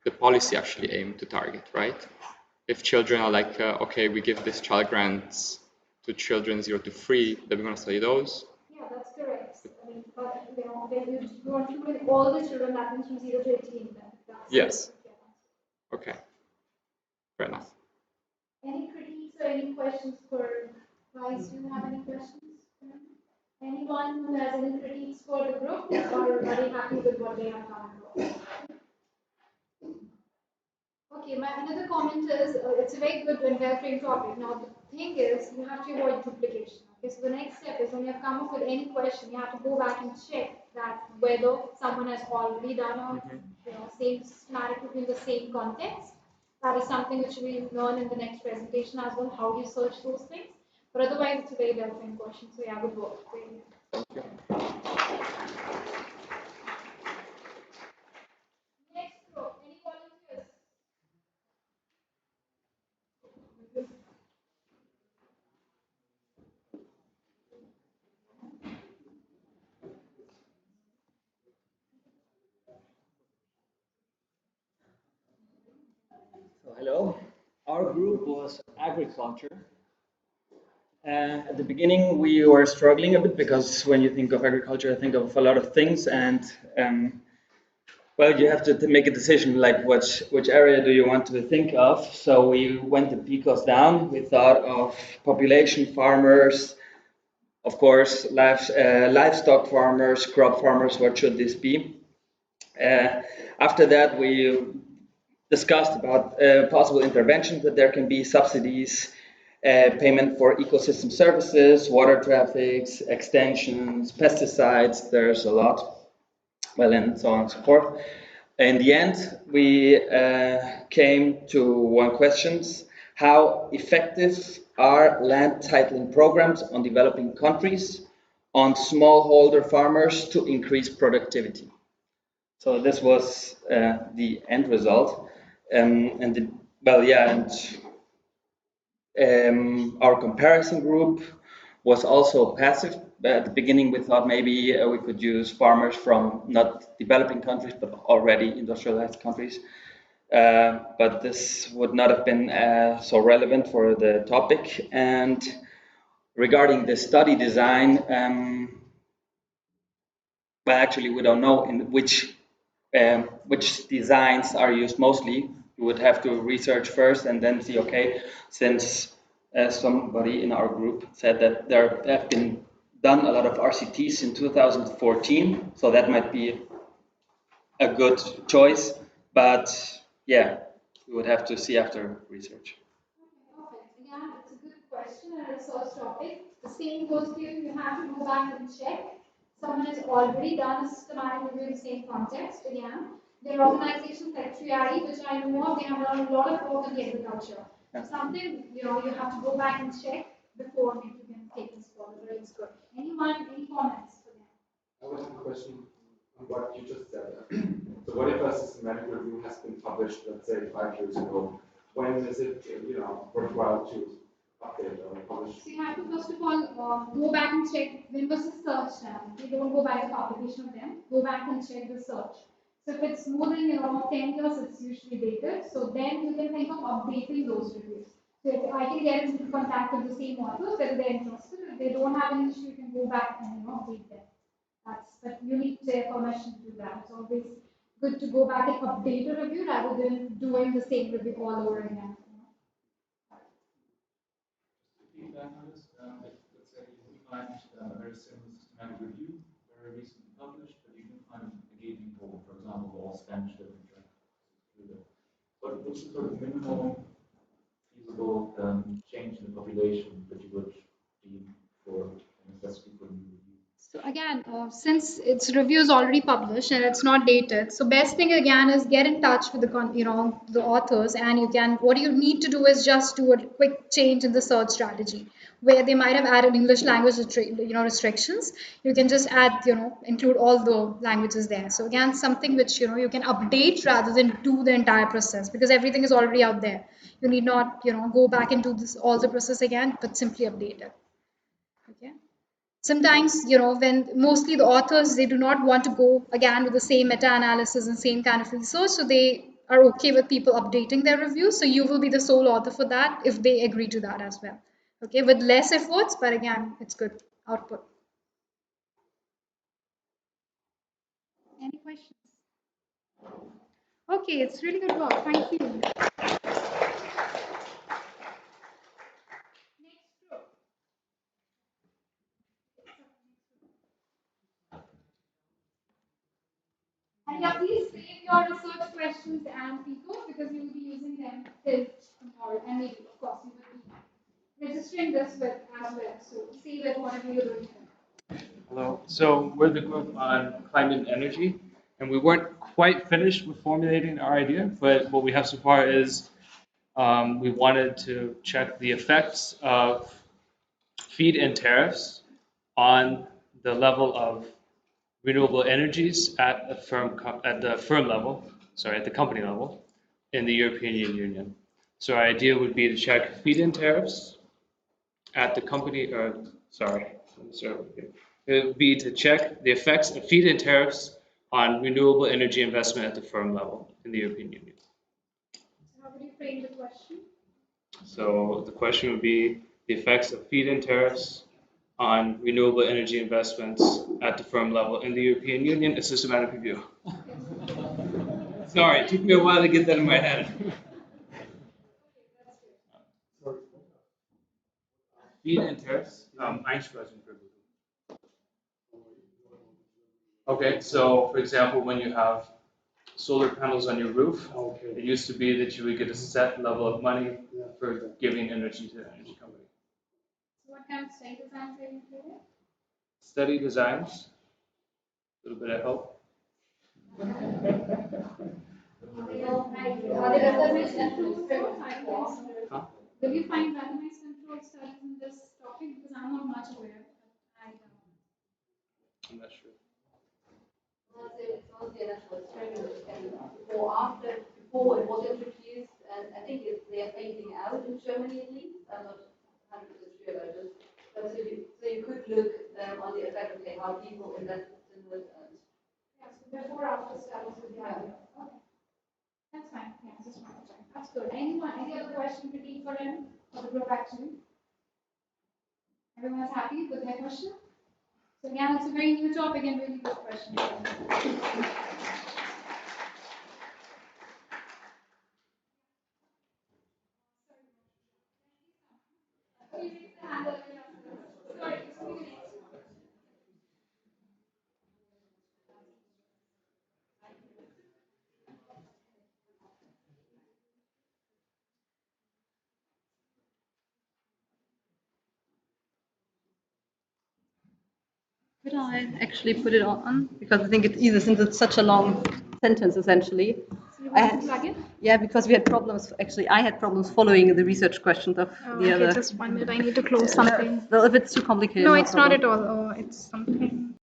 the policy actually aimed to target, right? If children are okay, we give this child grants to children 0 to 3, then we're going to study those. Yeah, that's correct. I mean, but when you are including all the children, that means from 0 to 18. Then yes. Okay. Fair enough. Any critiques or any questions for guys? Do you have any questions? Anyone who has any critiques for the group, or are they happy with what they have done? Okay, my another comment is it's a very good and well-framed topic. Now the thing is, you have to avoid duplication. Okay, so the next step is when you have come up with any question, you have to go back and check that whether someone has already done a same systematic review in the same context. That is something which we learn in the next presentation as well, how you search those things. But otherwise, it's a very well-framed question. So yeah, good work. Thank you. Next group, any volunteers? So hello, our group was agriculture. At the beginning, we were struggling a bit because when you think of agriculture, I think of a lot of things, and well, you have to make a decision like which area do you want to think of. So we went the PICOs down. We thought of population farmers, of course, livestock farmers, crop farmers. What should this be? After that, we discussed about possible interventions, that there can be subsidies, payment for ecosystem services, water traffics, extensions, pesticides, there's a lot, well, and so on and so forth. In the end, we came to one question: how effective are land titling programs on developing countries on smallholder farmers to increase productivity? So this was the end result. Our comparison group was also passive. At the beginning, we thought maybe we could use farmers from not developing countries, but already industrialized countries. But this would not have been so relevant for the topic. And regarding the study design, well, actually, we don't know in which designs are used mostly. You would have to research first and then see, okay, since somebody in our group said that there have been done a lot of RCTs in 2014, so that might be a good choice, but yeah, we would have to see after research. Perfect. Again, it's a good question and a research topic. The same goes to you. You have to go back and check. Someone has already done a systematic review in the same context. Again, there are organizations like C4ED, which I know of, they have done a lot of work on the agriculture. So something, you have to go back and check before you can take this forward. It's good. Anyone, any comments for them? I have a question on what you just said. So what if a systematic review has been published, let's say 5 years ago? When is it, worthwhile to update or publish? So you have to first of all go back and check when was the search done. You don't go by the publication of them. Go back and check the search. So if it's more than 10 years, it's usually dated. So then you can think of updating those reviews. So if I can get into contact with the same authors, whether they're interested. If they don't have an issue, you can go back and update them. But you need their permission to do that. It's always good to go back and update a review rather than doing the same review all over again. Feedback on this, let's say you find a very similar systematic review, very recently published, but you can find a gaping hole, for example, all Spanish literature. But what's the sort of minimal feasible change in the population that you would deem for a necessity for new review? So again, since its review is already published and it's not dated, so best thing again is get in touch with the authors, and what you need to do is just do a quick change in the search strategy where they might have added English language restrictions. You can just add include all the languages there. So again, something which you can update rather than do the entire process, because everything is already out there. You need not go back and do all the process again, but simply update it. Okay. Sometimes when mostly the authors, they do not want to go again with the same meta-analysis and same kind of research, so they are okay with people updating their reviews. So you will be the sole author for that if they agree to that as well. Okay, with less efforts, but again, it's good output. Any questions? Okay, it's really good work. Thank you. Next group. And yeah, please save your research questions and people, because you will be using them till tomorrow, and maybe, of course, you will be registering this with as well. So save it whatever you're doing. Hello. So we're the group on climate and energy, and we weren't quite finished with formulating our idea, but what we have so far is we wanted to check the effects of feed-in tariffs on the level of renewable energies at the company level in the European Union. So our idea would be to check feed-in tariffs at the company, it would be to check the effects of feed-in tariffs on renewable energy investment at the firm level in the European Union. So how would you frame the question? So the question would be the effects of feed-in tariffs on renewable energy investments at the firm level in the European Union, a systematic review. Sorry, it took me a while to get that in my head. Feed-in tariffs, Einspeisungsvergütung. Okay, so for example, when you have solar panels on your roof, it used to be that you would get a set level of money for giving energy to the energy company. So what kind of study designs are you including? Study designs, a little bit of help. Are there randomized control? Huh? Will you find randomized control studies in this topic? Because I'm not much aware. I'm not sure. It's not the national experiment, and before it was introduced, and I think they are phasing out in Germany at least. I'm not 100% sure about this. But so you could look on the effect, okay, how people invest in it. And yeah, so before after studies would be ideal. Okay. That's fine. Yeah, just one time. That's good. Any other question to take for him or the group actually? Everyone's happy with their question? So again, it's a very new topic and really good question. Could I actually put it on? Because I think it's easier since it's such a long sentence essentially. So you want to plug in? Yeah, because we had problems. Actually, I had problems following the research questions of the other. Okay, just 1 minute. I need to close something. Well, if it's too complicated. No, no it's not problem. at all. Oh, it's something.